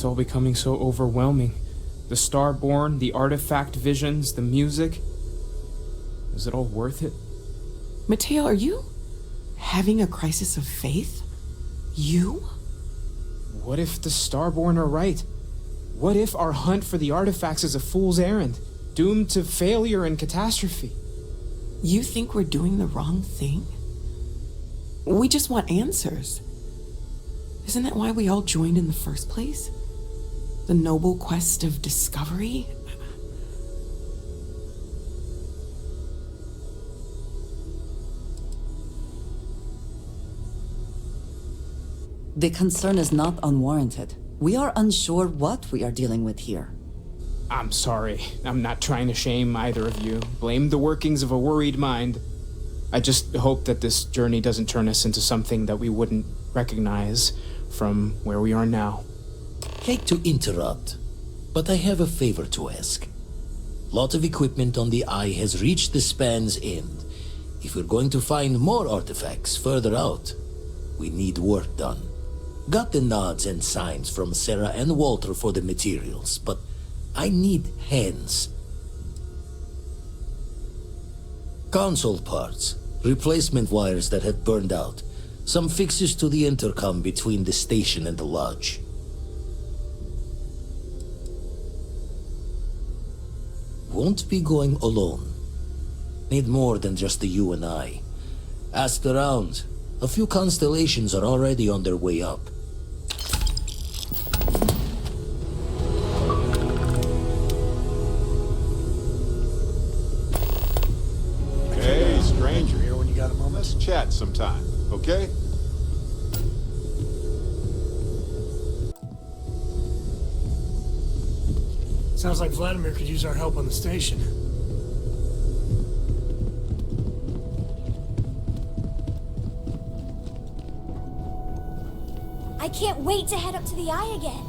It's all becoming so overwhelming. The Starborn, the artifact visions, the music. Is it all worth it? Matteo, are you having a crisis of faith? You? What if the Starborn are right? What if our hunt for the artifacts is a fool's errand, doomed to failure and catastrophe? You think we're doing the wrong thing? We just want answers. Isn't that why we all joined in the first place? The noble quest of discovery? The concern is not unwarranted. We are unsure what we are dealing with here. I'm sorry. I'm not trying to shame either of you. Blame the workings of a worried mind. I just hope that this journey doesn't turn us into something that we wouldn't recognize from where we are now. Hate to interrupt, but I have a favor to ask. Lot of equipment on the Eye has reached the span's end. If we're going to find more artifacts further out, we need work done. Got the nods and signs from Sarah and Walter for the materials, but I need hands. Console parts, replacement wires that have burned out, some fixes to the intercom between the station and the lodge. Won't be going alone. Need more than just the you and I. Asked around. A few constellations are already on their way up. Hey, stranger. Here when you got a moment. Let's chat sometime, okay? Sounds like Vladimir could use our help on the station. I can't wait to head up to the Eye again.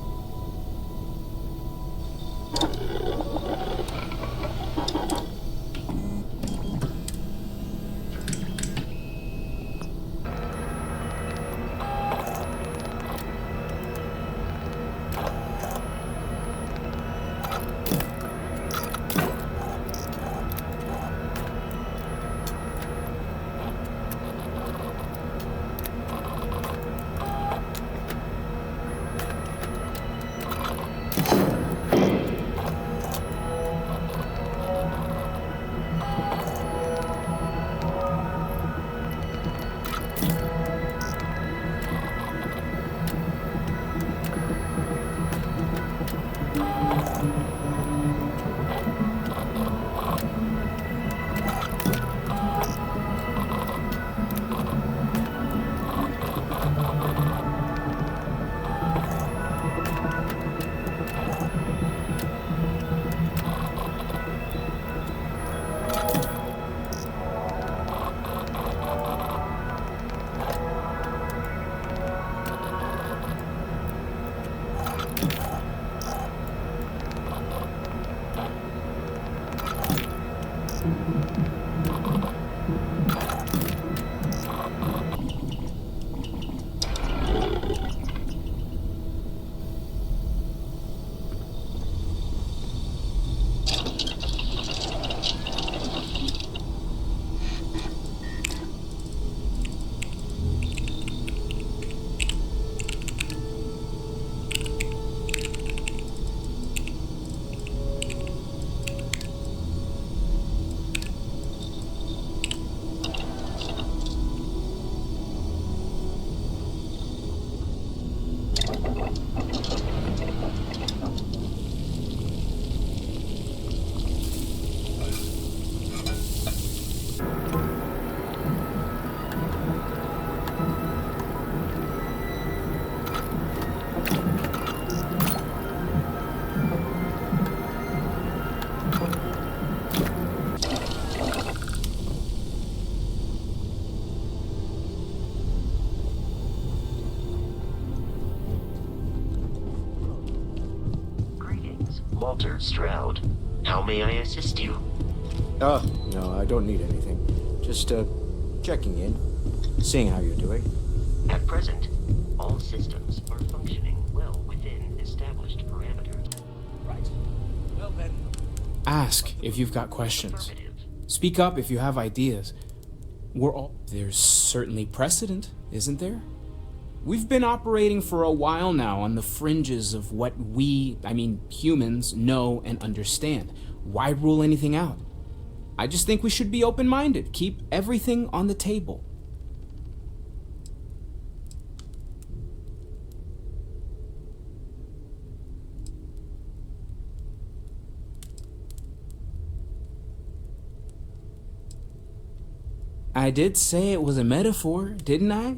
Walter Stroud. How may I assist you? No, I don't need anything. Just, checking in. Seeing how you're doing. At present, all systems are functioning well within established Ask if you've got questions. Speak up if you have ideas. There's certainly precedent, isn't there? We've been operating for a while now on the fringes of what humans, know and understand. Why rule anything out? I just think we should be open-minded. Keep everything on the table. I did say it was a metaphor, didn't I?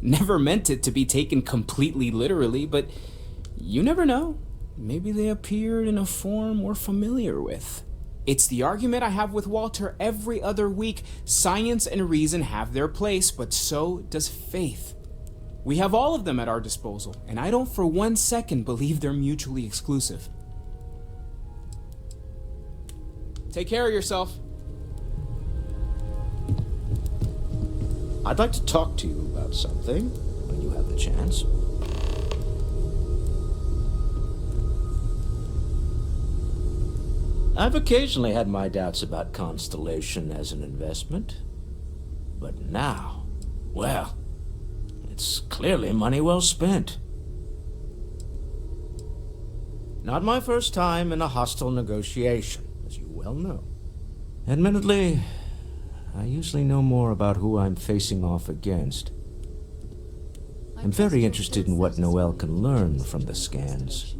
Never meant it to be taken completely literally, but you never know. Maybe they appeared in a form we're familiar with. It's the argument I have with Walter every other week. Science and reason have their place, but so does faith. We have all of them at our disposal, and I don't for 1 second believe they're mutually exclusive. Take care of yourself. I'd like to talk to you about something when you have the chance. I've occasionally had my doubts about Constellation as an investment. But now, well, it's clearly money well spent. Not my first time in a hostile negotiation, as you well know. Admittedly, I usually know more about who I'm facing off against. I'm very interested in what Noel can learn from the scans.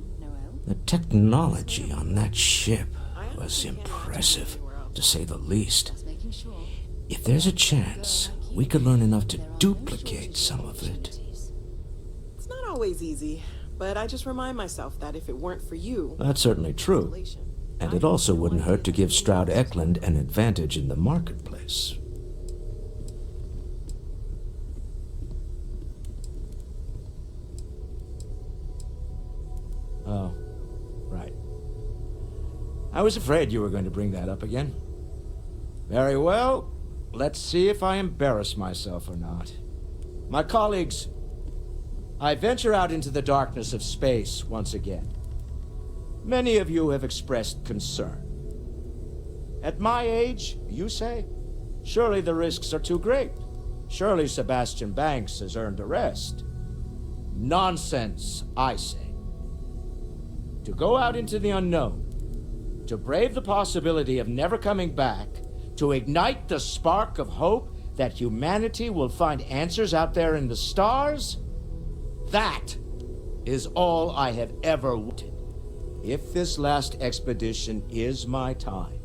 The technology on that ship was impressive, to say the least. If there's a chance, we could learn enough to duplicate some of it. It's not always easy, but I just remind myself that if it weren't for you... That's certainly true. And it also wouldn't hurt to give Stroud Eklund an advantage in the marketplace. Oh, right. I was afraid you were going to bring that up again. Very well. Let's see if I embarrass myself or not. My colleagues, I venture out into the darkness of space once again. Many of you have expressed concern. At my age, you say, surely the risks are too great. Surely Sebastian Banks has earned a rest. Nonsense, I say. To go out into the unknown, to brave the possibility of never coming back, to ignite the spark of hope that humanity will find answers out there in the stars, that is all I have ever wanted. If this last expedition is my time,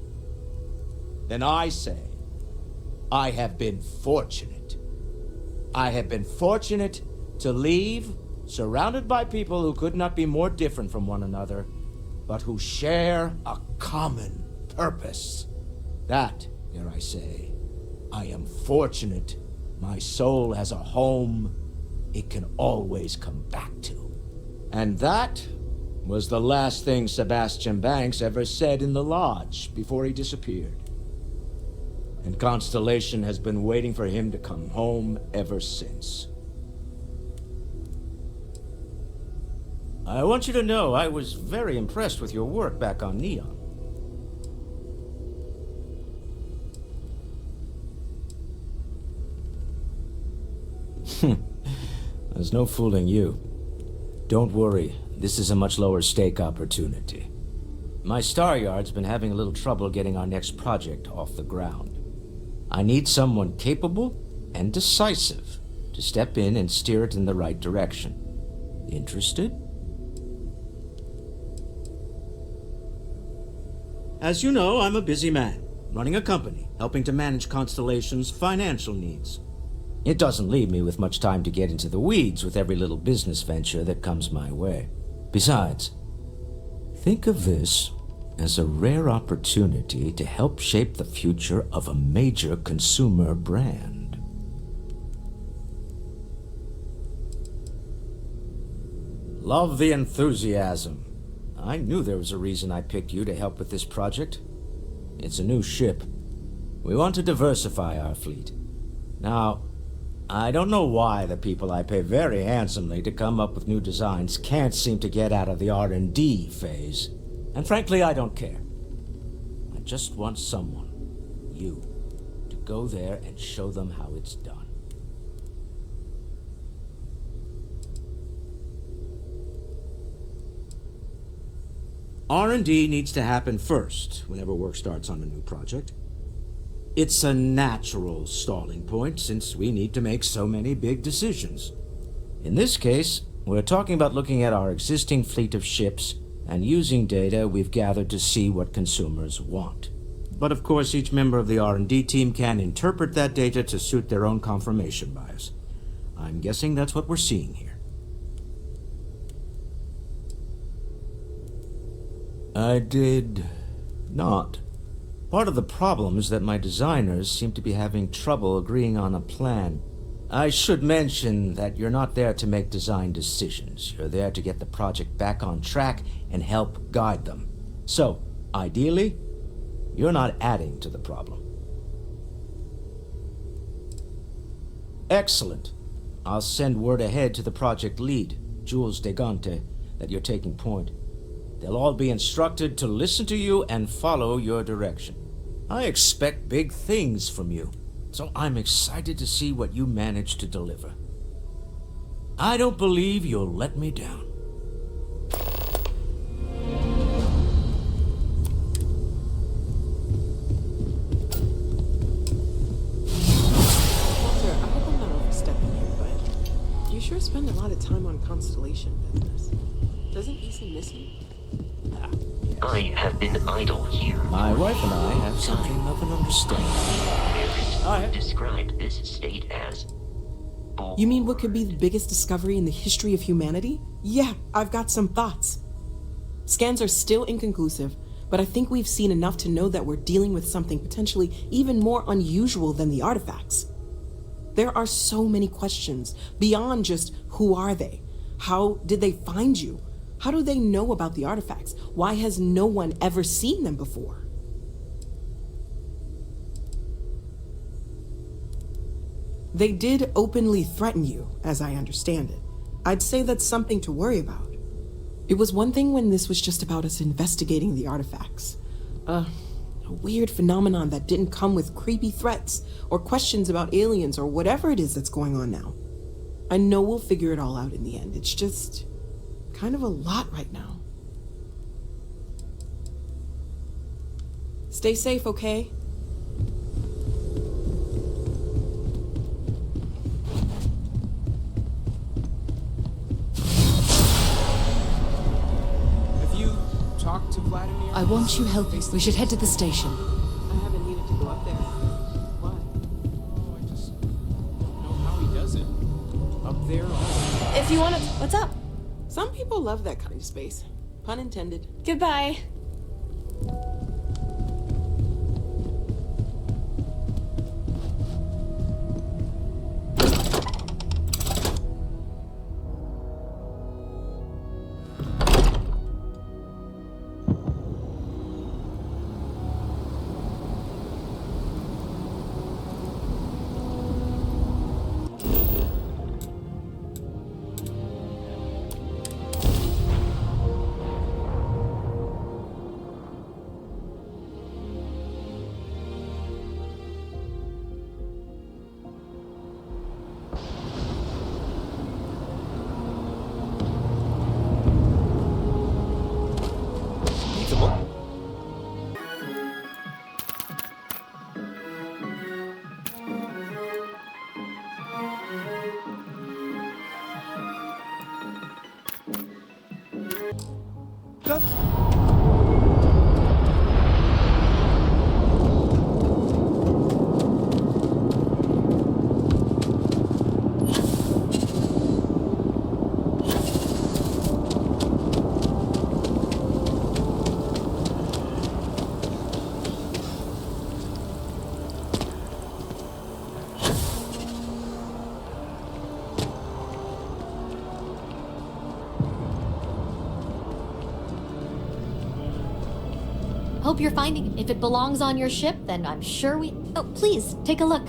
then I say, I have been fortunate. I have been fortunate to leave, surrounded by people who could not be more different from one another, but who share a common purpose. That, dare I say, I am fortunate. My soul has a home it can always come back to. And that was the last thing Sebastian Banks ever said in the lodge before he disappeared. And Constellation has been waiting for him to come home ever since. I want you to know I was very impressed with your work back on Neon. There's no fooling you. Don't worry, this is a much lower stake opportunity. My Star Yard's been having a little trouble getting our next project off the ground. I need someone capable and decisive to step in and steer it in the right direction. Interested? As you know, I'm a busy man, running a company, helping to manage Constellation's financial needs. It doesn't leave me with much time to get into the weeds with every little business venture that comes my way. Besides, think of this as a rare opportunity to help shape the future of a major consumer brand. Love the enthusiasm. I knew there was a reason I picked you to help with this project. It's a new ship. We want to diversify our fleet. Now, I don't know why the people I pay very handsomely to come up with new designs can't seem to get out of the R&D phase. And frankly, I don't care. I just want someone, you, to go there and show them how it's done. R&D needs to happen first whenever work starts on a new project. It's a natural stalling point since we need to make so many big decisions. In this case, we're talking about looking at our existing fleet of ships and using data we've gathered to see what consumers want. But of course, each member of the R&D team can interpret that data to suit their own confirmation bias. I'm guessing that's what we're seeing here. I did not. Part of the problem is that my designers seem to be having trouble agreeing on a plan. I should mention that you're not there to make design decisions. You're there to get the project back on track and help guide them. So, ideally, you're not adding to the problem. Excellent. I'll send word ahead to the project lead, Jules Degante, that you're taking point. They'll all be instructed to listen to you and follow your direction. I expect big things from you, so I'm excited to see what you manage to deliver. I don't believe you'll let me down. Walter, I hope I'm not overstepping here, but you sure spend a lot of time on Constellation business. Doesn't Issa miss you? I have been idle here. My wife and I have something of an understanding. Merit described this state as... You mean what could be the biggest discovery in the history of humanity? Yeah, I've got some thoughts. Scans are still inconclusive, but I think we've seen enough to know that we're dealing with something potentially even more unusual than the artifacts. There are so many questions beyond just who are they? How did they find you? How do they know about the artifacts? Why has no one ever seen them before? They did openly threaten you, as I understand it. I'd say that's something to worry about. It was one thing when this was just about us investigating the artifacts. A weird phenomenon that didn't come with creepy threats or questions about aliens or whatever it is that's going on now. I know we'll figure it all out in the end. It's just kind of a lot right now. Stay safe, okay? Have you talked to Vladimir? I want you helping. We should head to the station. I haven't needed to go up there. Why? Oh, I just don't know how he does it. Up there all If you want to... What's up? Some people love that kind of space. Pun intended. Goodbye. Hope you're finding it. If it belongs on your ship, then I'm sure we... Oh, please, take a look.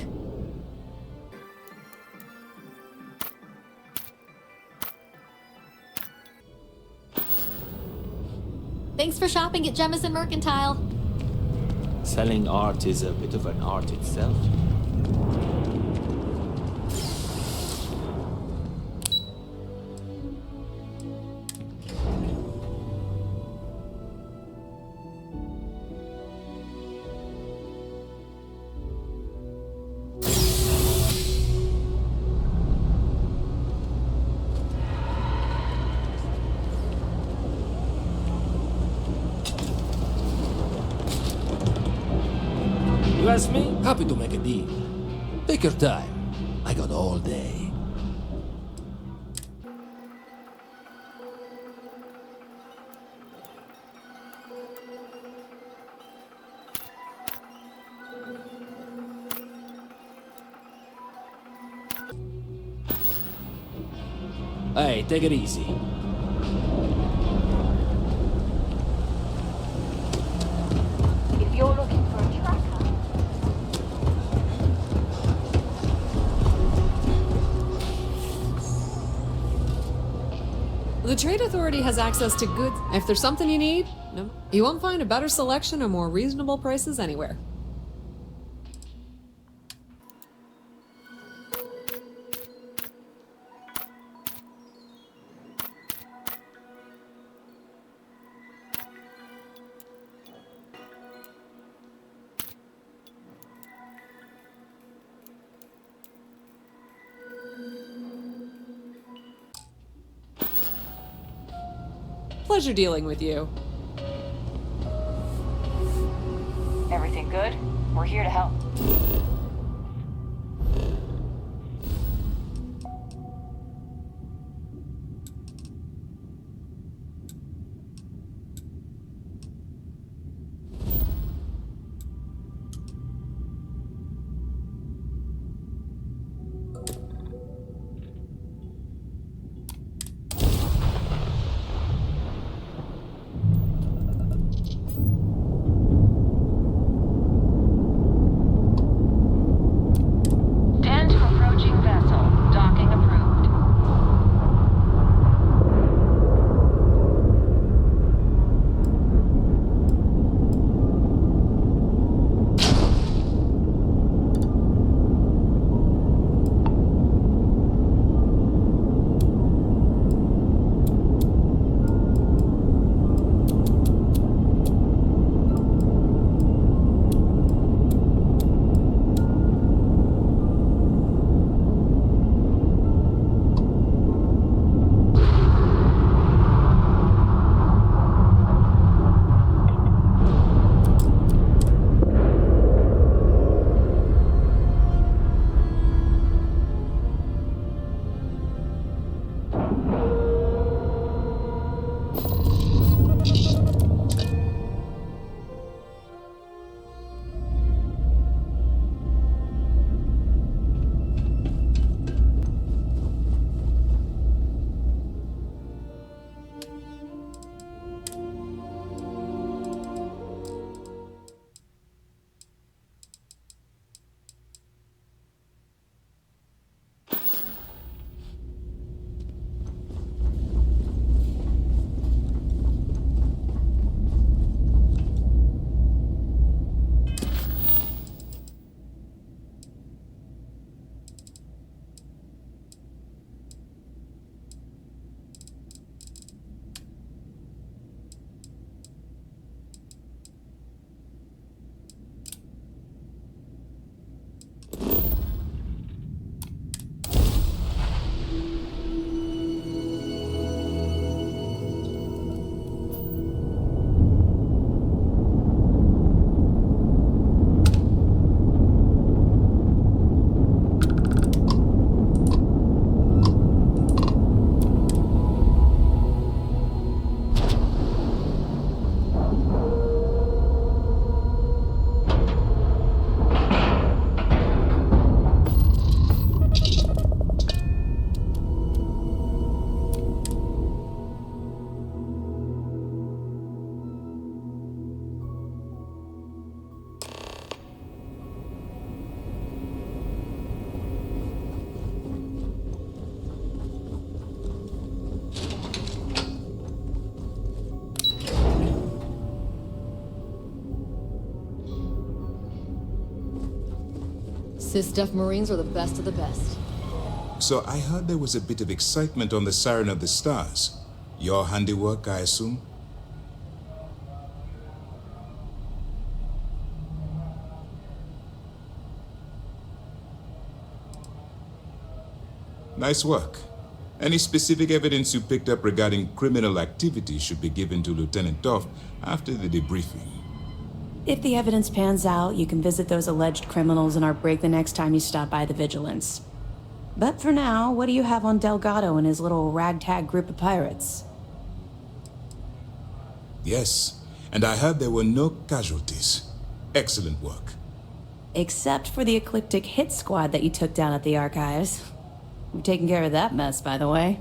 Thanks for shopping at Jemison Mercantile. Selling art is a bit of an art itself. You ask me? Happy to make a deal. Take your time. I got all day. Hey, take it easy. If you're looking for a tracker, The Trade Authority has access to goods. If there's something you need, you won't find a better selection or more reasonable prices anywhere. Pleasure dealing with you. Everything good? We're here to help. SysDef Marines are the best of the best. So I heard there was a bit of excitement on the Siren of the Stars. Your handiwork, I assume? Nice work. Any specific evidence you picked up regarding criminal activity should be given to Lieutenant Toft after the debriefing. If the evidence pans out, you can visit those alleged criminals in our break the next time you stop by the Vigilance. But for now, what do you have on Delgado and his little ragtag group of pirates? Yes, and I heard there were no casualties. Excellent work. Except for the eclectic hit squad that you took down at the archives. We've taken care of that mess, by the way.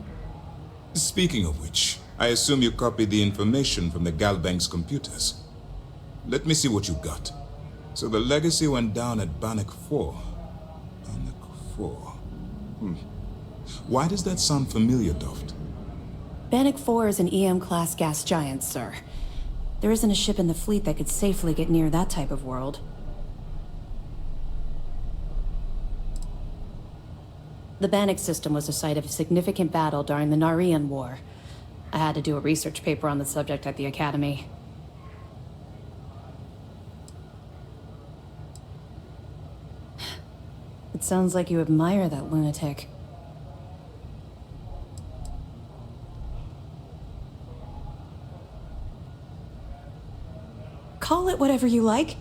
Speaking of which, I assume you copied the information from the Galbank's computers. Let me see what you got. So the legacy went down at Bannock 4. Bannock 4. Why does that sound familiar, Toft? Bannock 4 is an EM-class gas giant, sir. There isn't a ship in the fleet that could safely get near that type of world. The Bannock system was the site of a significant battle during the Narian War. I had to do a research paper on the subject at the Academy. It sounds like you admire that lunatic. Call it whatever you like.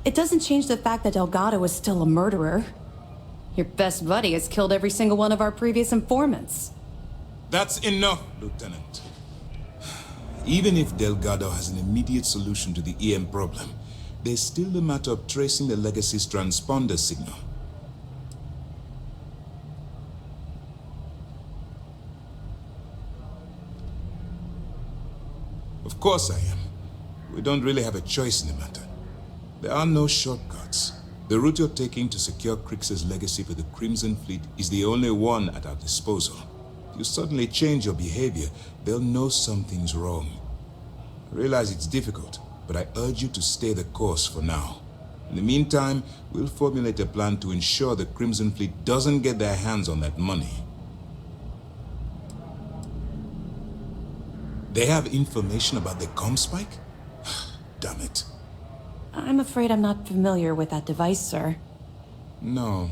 It doesn't change the fact that Delgado is still a murderer. Your best buddy has killed every single one of our previous informants. That's enough, Lieutenant. Even if Delgado has an immediate solution to the EM problem, there's still the matter of tracing the Legacy's transponder signal. Of course I am. We don't really have a choice in the matter. There are no shortcuts. The route you're taking to secure Crix's legacy for the Crimson Fleet is the only one at our disposal. If you suddenly change your behavior, they'll know something's wrong. I realize it's difficult, but I urge you to stay the course for now. In the meantime, we'll formulate a plan to ensure the Crimson Fleet doesn't get their hands on that money. They have information about the Comspike? Damn it. I'm afraid I'm not familiar with that device, sir. No,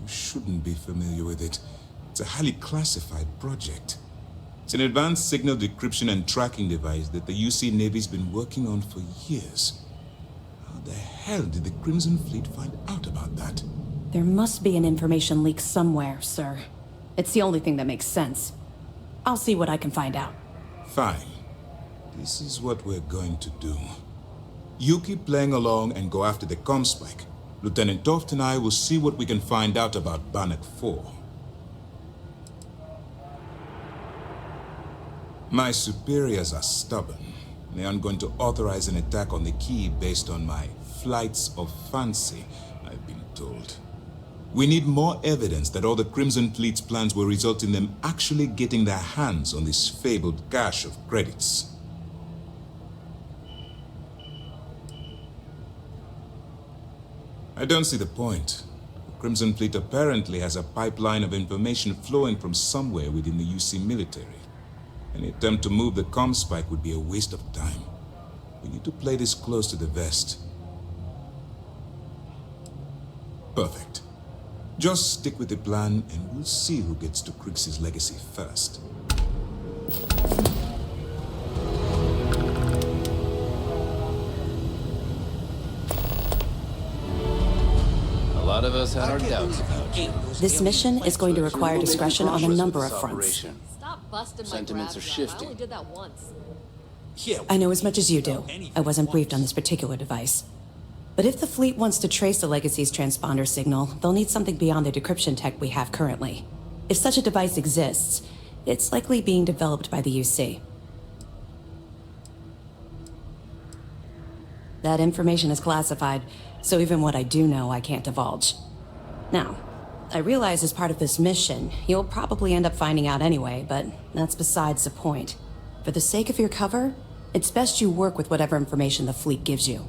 you shouldn't be familiar with it. It's a highly classified project. It's an advanced signal decryption and tracking device that the UC Navy's been working on for years. How the hell did the Crimson Fleet find out about that? There must be an information leak somewhere, sir. It's the only thing that makes sense. I'll see what I can find out. Fine. This is what we're going to do. You keep playing along and go after the Comspike. Lieutenant Toft and I will see what we can find out about Bannock 4. My superiors are stubborn. They aren't going to authorize an attack on the key based on my flights of fancy, I've been told. We need more evidence that all the Crimson Fleet's plans will result in them actually getting their hands on this fabled cache of credits. I don't see the point. The Crimson Fleet apparently has a pipeline of information flowing from somewhere within the UC military. Any attempt to move the Comspike would be a waste of time. We need to play this close to the vest. Perfect. Just stick with the plan and we'll see who gets to Crix's legacy first. A lot of us had our doubts about you. This mission is going to require discretion on a number of fronts. Stop busting my Sentiments are grabs out. shifting. I only did that once. I know as much as you do. I wasn't briefed on this particular device. But if the fleet wants to trace the Legacy's transponder signal, they'll need something beyond the decryption tech we have currently. If such a device exists, it's likely being developed by the UC. That information is classified, so even what I do know, I can't divulge. Now, I realize as part of this mission, you'll probably end up finding out anyway, but that's besides the point. For the sake of your cover, it's best you work with whatever information the fleet gives you.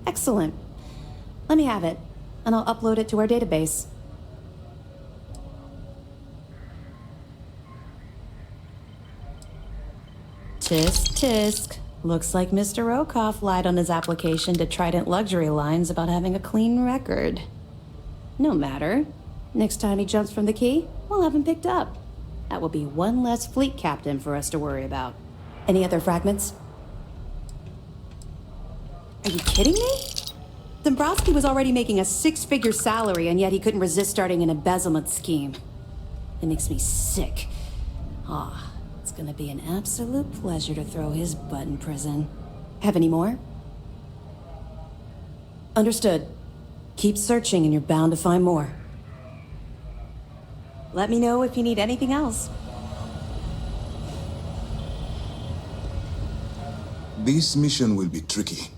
Excellent. Excellent. Let me have it, and I'll upload it to our database. Tisk, tisk. Looks like Mr. Rokoff lied on his application to Trident Luxury Lines about having a clean record. No matter. Next time he jumps from the key, we'll have him picked up. That will be one less fleet captain for us to worry about. Any other fragments? Are you kidding me? Dombrowski was already making a 6-figure salary, and yet he couldn't resist starting an embezzlement scheme. It makes me sick. It's gonna be an absolute pleasure to throw his butt in prison. Have any more? Understood. Keep searching and you're bound to find more. Let me know if you need anything else. This mission will be tricky.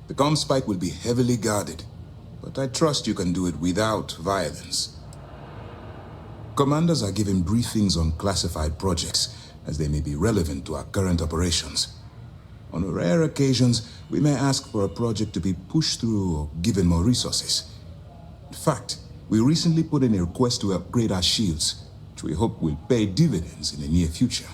The comm spike will be heavily guarded, but I trust you can do it without violence. Commanders are given briefings on classified projects, as they may be relevant to our current operations. On rare occasions, we may ask for a project to be pushed through or given more resources. In fact, we recently put in a request to upgrade our shields, which we hope will pay dividends in the near future.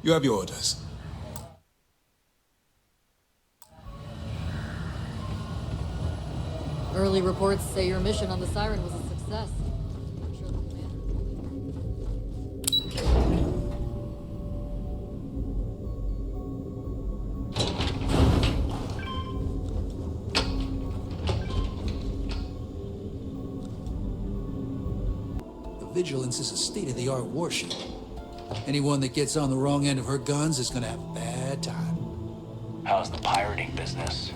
You have your orders. Early reports say your mission on the Siren was a success. I'm sure the The Vigilance is a state-of-the-art warship. Anyone that gets on the wrong end of her guns is gonna have a bad time. How's the pirating business?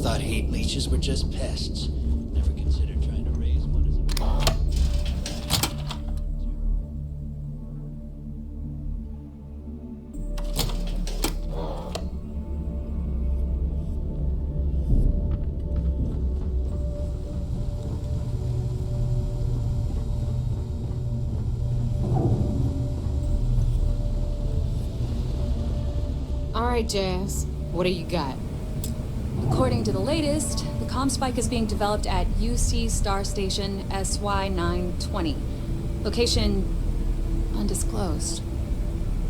Thought heat leeches were just pests. Never considered trying to raise one as All right, Jazz. What do you got? According to the latest, the comm spike is being developed at UC Star Station SY-920. Location undisclosed.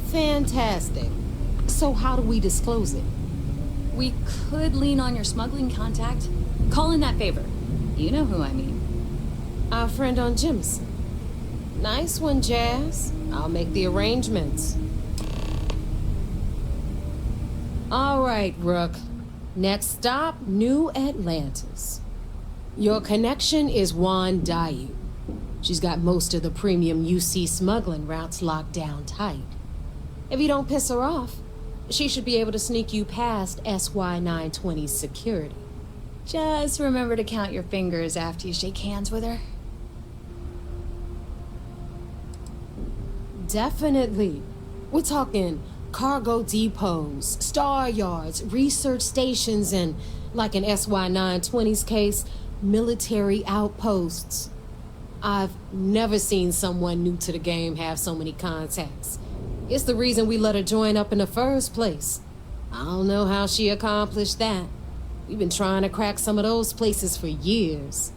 Fantastic. So how do we disclose it? We could lean on your smuggling contact. Call in that favor. You know who I mean. Our friend on Jemison. Nice one, Jazz. I'll make the arrangements. All right, Rook. Next stop, New Atlantis. Your connection is Huan Daiyu. She's got most of the premium UC smuggling routes locked down tight. If you don't piss her off, she should be able to sneak you past SY-920's security. Just remember to count your fingers after you shake hands with her. Definitely. We're talking cargo depots, star yards, research stations, and, like in SY-920's case, military outposts. I've never seen someone new to the game have so many contacts. It's the reason we let her join up in the first place. I don't know how she accomplished that. We've been trying to crack some of those places for years.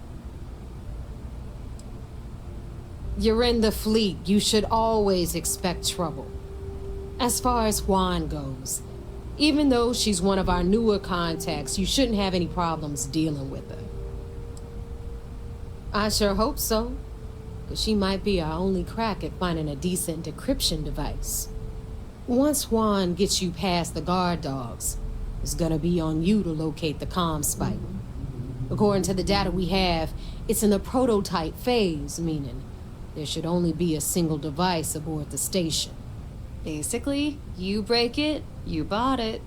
You're in the fleet. You should always expect trouble. As far as Huan goes, even though she's one of our newer contacts, you shouldn't have any problems dealing with her. I sure hope so, because she might be our only crack at finding a decent decryption device. Once Huan gets you past the guard dogs, it's gonna be on you to locate the comm spike. According to the data we have, it's in the prototype phase, meaning there should only be a single device aboard the station. Basically, you break it, you bought it.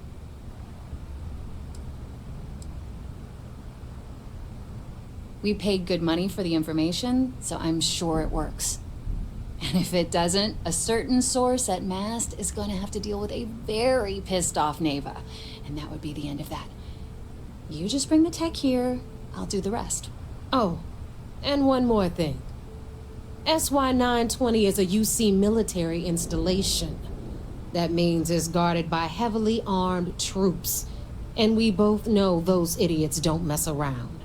We paid good money for the information, so I'm sure it works. And if it doesn't, a certain source at Mast is going to have to deal with a very pissed off Neva, and that would be the end of that. You just bring the tech here, I'll do the rest. Oh, and one more thing. SY-920 is a UC military installation. That means it's guarded by heavily armed troops, and we both know those idiots don't mess around.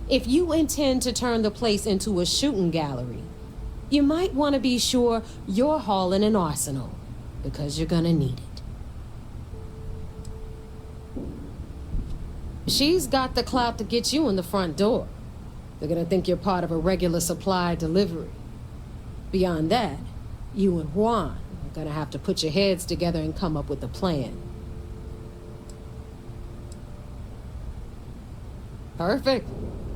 If you intend to turn the place into a shooting gallery, you might want to be sure you're hauling an arsenal, because you're gonna need it. She's got the clout to get you in the front door. They're gonna think you're part of a regular supply delivery. Beyond that, you and Huan are gonna have to put your heads together and come up with a plan. Perfect.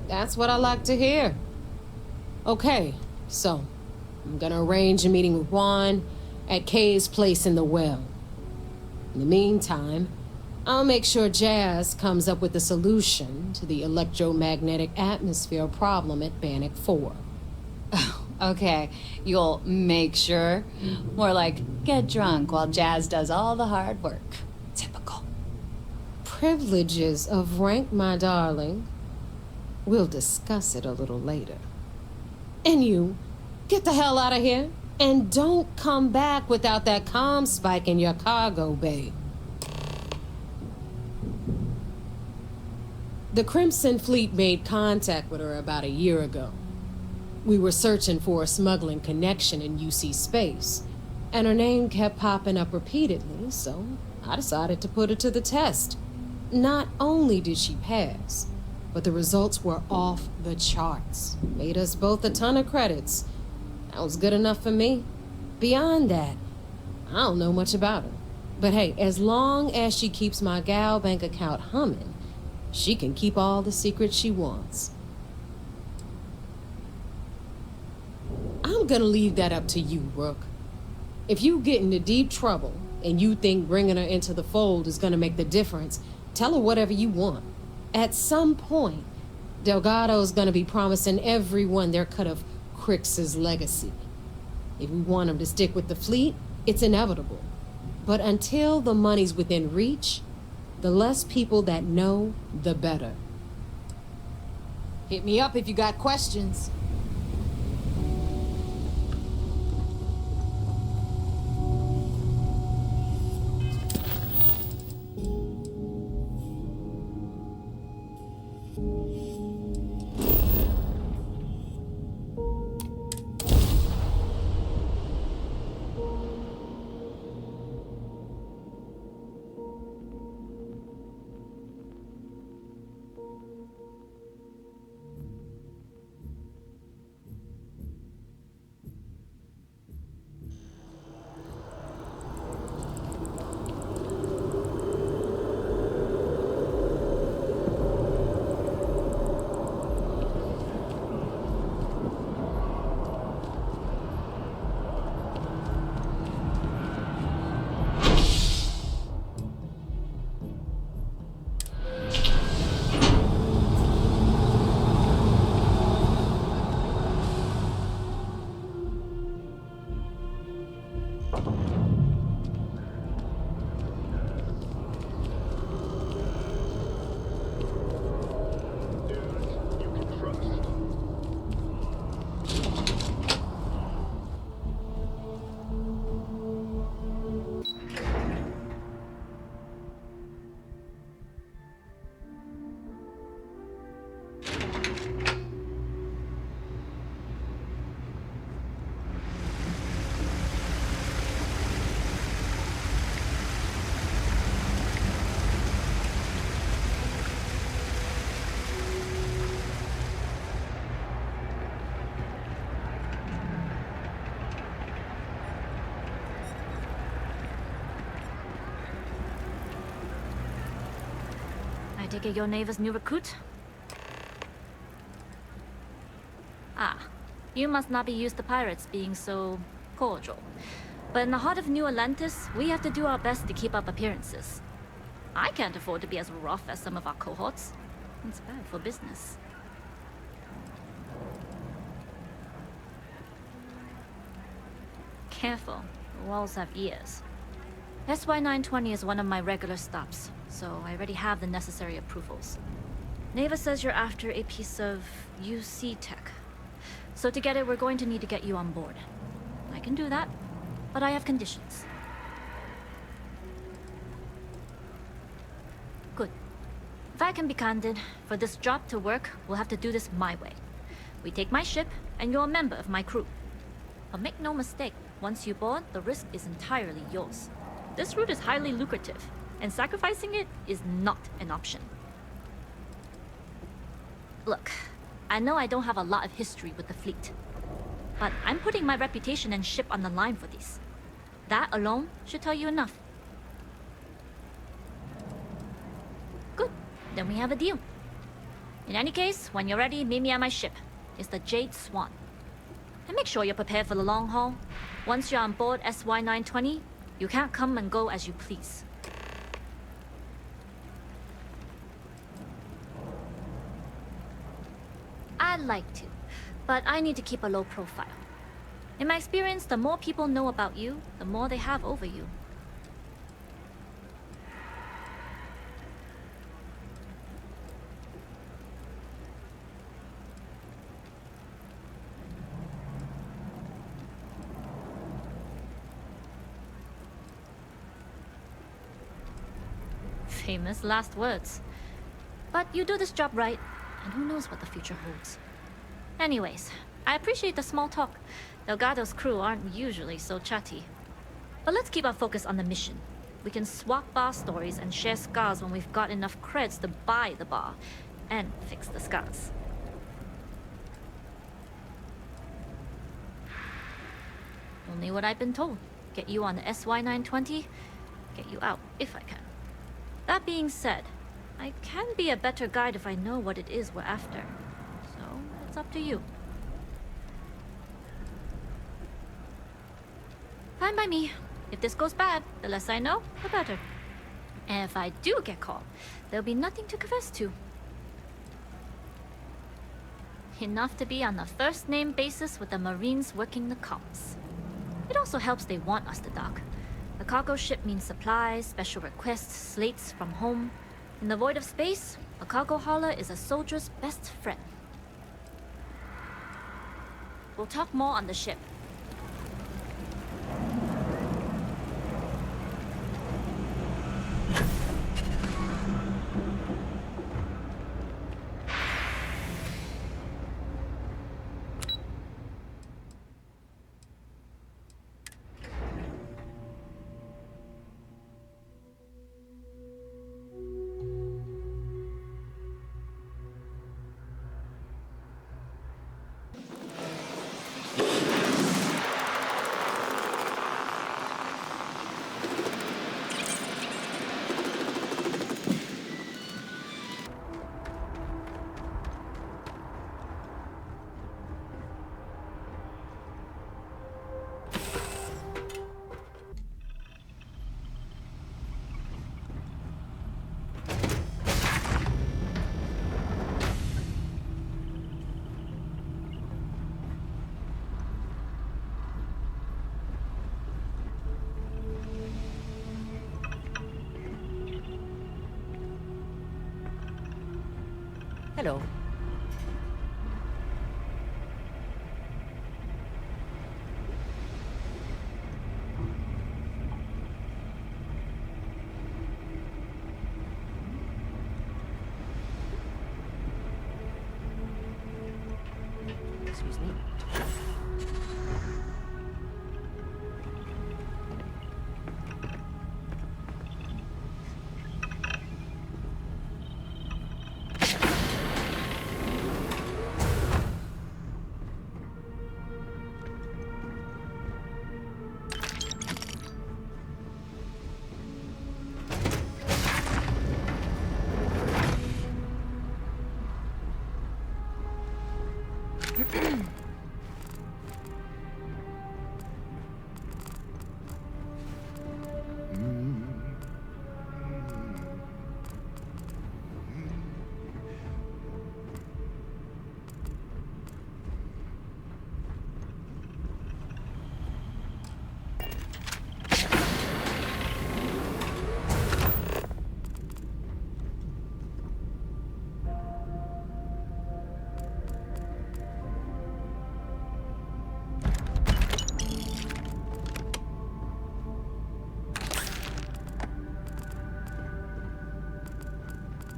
That's what I like to hear. Okay, so I'm gonna arrange a meeting with Huan at Kay's place in the well. In the meantime, I'll make sure Jazz comes up with a solution to the electromagnetic atmosphere problem at Bannock 4. Okay, you'll make sure. More like, get drunk while Jazz does all the hard work. Typical. Privileges of rank, my darling. We'll discuss it a little later. And you, get the hell out of here. And don't come back without that comm spike in your cargo bay. The Crimson Fleet made contact with her about a year ago. We were searching for a smuggling connection in UC space, and her name kept popping up repeatedly, so I decided to put her to the test. Not only did she pass, but the results were off the charts. Made us both a ton of credits. That was good enough for me. Beyond that, I don't know much about her. But hey, as long as she keeps my gal bank account humming, she can keep all the secrets she wants. I'm gonna leave that up to you, Rook. If you get into deep trouble and you think bringing her into the fold is gonna make the difference, tell her whatever you want. At some point, Delgado's gonna be promising everyone their cut of Crix's legacy. If we want him to stick with the fleet, it's inevitable. But until the money's within reach, the less people that know, the better. Hit me up if you got questions. I take it you're Neva's new recruit? Ah, you must not be used to pirates being so cordial. But in the heart of New Atlantis, we have to do our best to keep up appearances. I can't afford to be as rough as some of our cohorts. It's bad for business. Careful, the walls have ears. SY-920 is one of my regular stops, so I already have the necessary approvals. Neva says you're after a piece of UC tech. So to get it, we're going to need to get you on board. I can do that, but I have conditions. Good. If I can be candid, for this job to work, we'll have to do this my way. We take my ship, and you're a member of my crew. But make no mistake, once you board, the risk is entirely yours. This route is highly lucrative, and sacrificing it is not an option. Look, I know I don't have a lot of history with the fleet, but I'm putting my reputation and ship on the line for this. That alone should tell you enough. Good, then we have a deal. In any case, when you're ready, meet me at my ship. It's the Jade Swan. And make sure you're prepared for the long haul. Once you're on board SY-920, you can't come and go as you please. I'd like to, but I need to keep a low profile. In my experience, the more people know about you, the more they have over you. Famous last words. But you do this job right, and who knows what the future holds. Anyways, I appreciate the small talk. Delgado's crew aren't usually so chatty. But let's keep our focus on the mission. We can swap bar stories and share scars when we've got enough creds to buy the bar and fix the scars. Only what I've been told. Get you on the SY-920, get you out if I can. That being said, I can be a better guide if I know what it is we're after. So, it's up to you. Fine by me. If this goes bad, the less I know, the better. And if I do get caught, there'll be nothing to confess to. Enough to be on the first-name basis with the Marines working the comms. It also helps they want us to dock. The cargo ship means supplies, special requests, slates from home. In the void of space, a cargo hauler is a soldier's best friend. We'll talk more on the ship. Hello. Excuse me.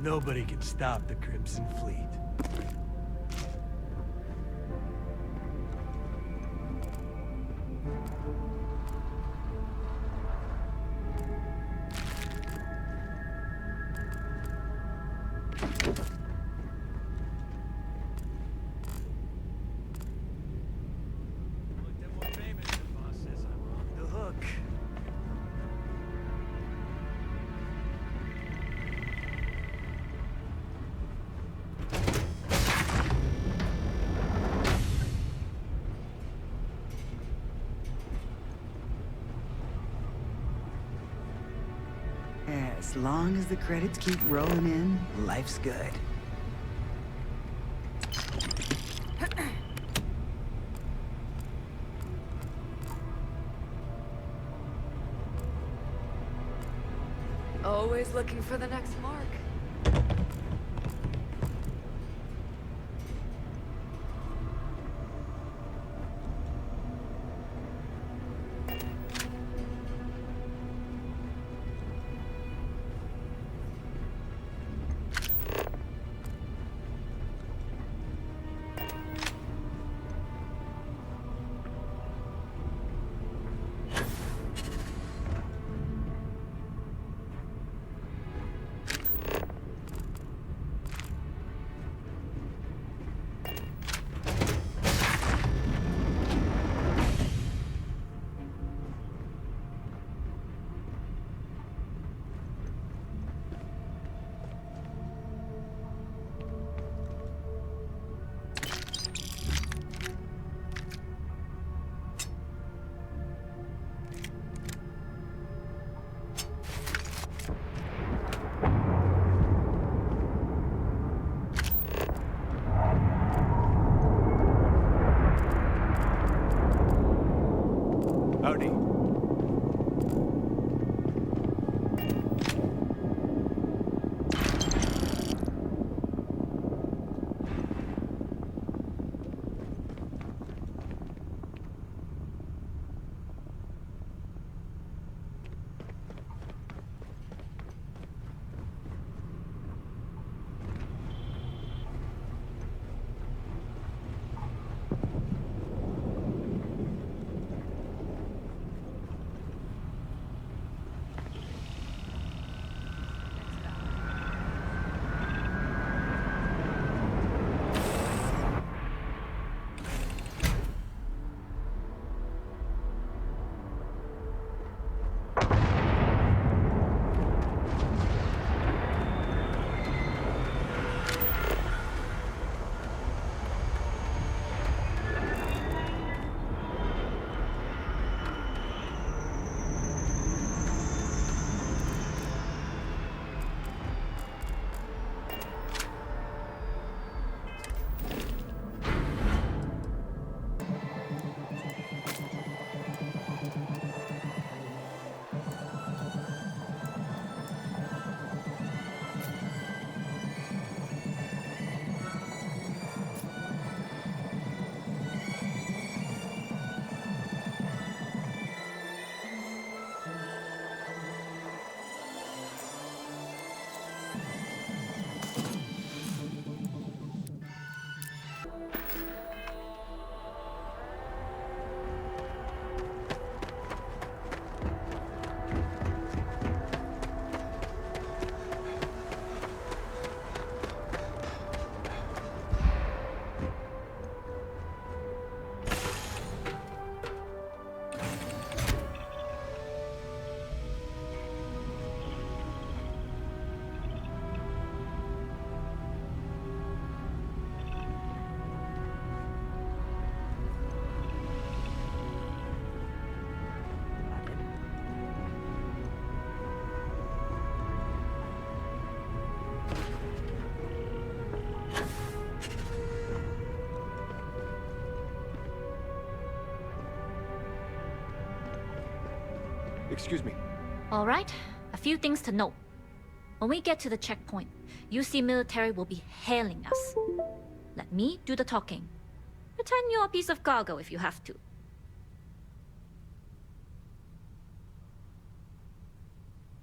Nobody can stop the Crimson Fleet. As long as the credits keep rolling in, life's good. Always looking for the next mark. Howdy. Excuse me. All right, a few things to note. When we get to the checkpoint, UC military will be hailing us. Let me do the talking. Pretend you're a piece of cargo if you have to.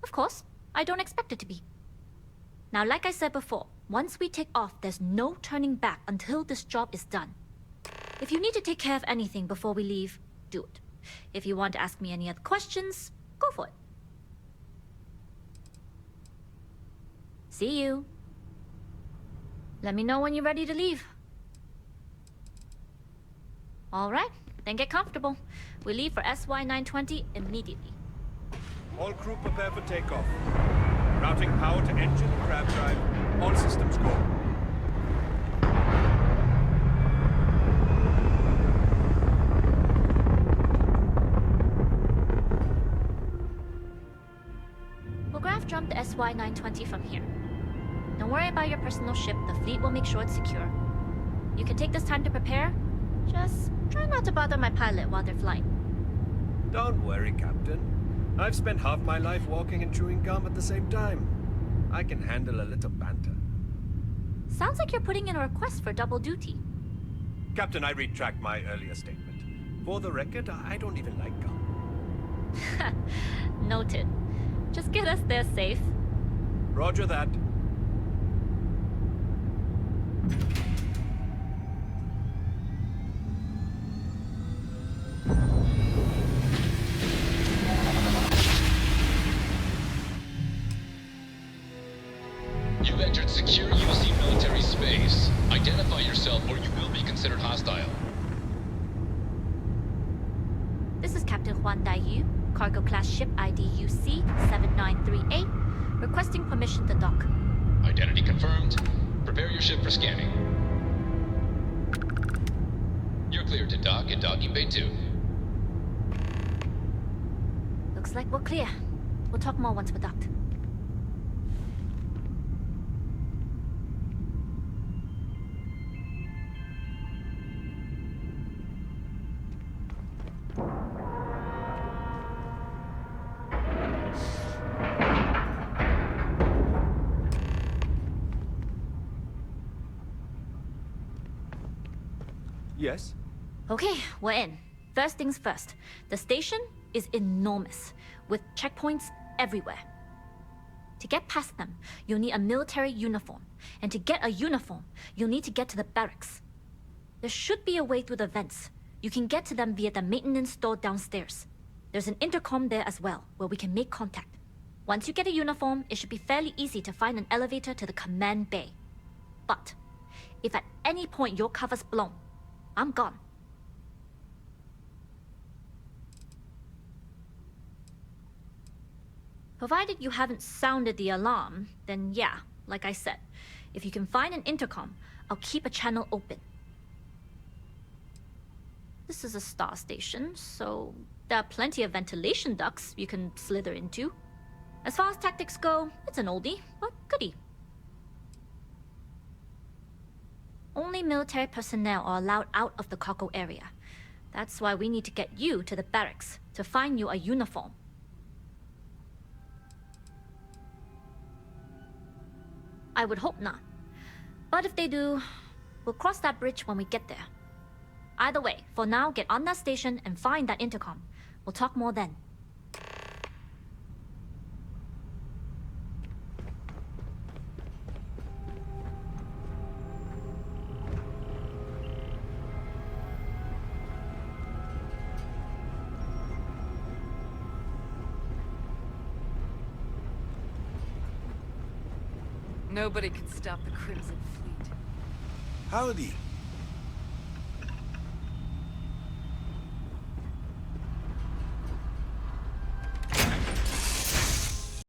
Of course, I don't expect it to be. Now, like I said before, once we take off, there's no turning back until this job is done. If you need to take care of anything before we leave, do it. If you want to ask me any other questions, go for it. See you. Let me know when you're ready to leave. Alright, then get comfortable. We leave for SY-920 immediately. All crew prepare for takeoff. Routing power to engine and crab drive. All systems go. We'll graph jump the SY-920 from here. Don't worry about your personal ship. The fleet will make sure it's secure. You can take this time to prepare. Just try not to bother my pilot while they're flying. Don't worry, Captain. I've spent half my life walking and chewing gum at the same time. I can handle a little banter. Sounds like you're putting in a request for double duty. Captain, I retract my earlier statement. For the record, I don't even like gum. Noted. Just get us there safe. Roger that. You've entered secure UC military space. Identify yourself or you will be considered hostile. This is Captain Huan Daiyu, cargo class ship ID UC-7938, requesting permission to dock. Identity confirmed. Prepare your ship for scanning. You're cleared to dock at docking bay 2. Looks like we're clear. We'll talk more once we're docked. Yes? Okay, we're in. First things first. The station is enormous, with checkpoints everywhere. To get past them, you'll need a military uniform. And to get a uniform, you'll need to get to the barracks. There should be a way through the vents. You can get to them via the maintenance store downstairs. There's an intercom there as well, where we can make contact. Once you get a uniform, it should be fairly easy to find an elevator to the command bay. But if at any point your cover's blown, I'm gone. Provided you haven't sounded the alarm, then yeah, like I said, if you can find an intercom, I'll keep a channel open. This is a star station, so there are plenty of ventilation ducts you can slither into. As far as tactics go, it's an oldie, but goodie. Only military personnel are allowed out of the cargo area. That's why we need to get you to the barracks to find you a uniform. I would hope not. But if they do, we'll cross that bridge when we get there. Either way, for now, get on that station and find that intercom. We'll talk more then. Nobody can stop the Crimson Fleet. Howdy.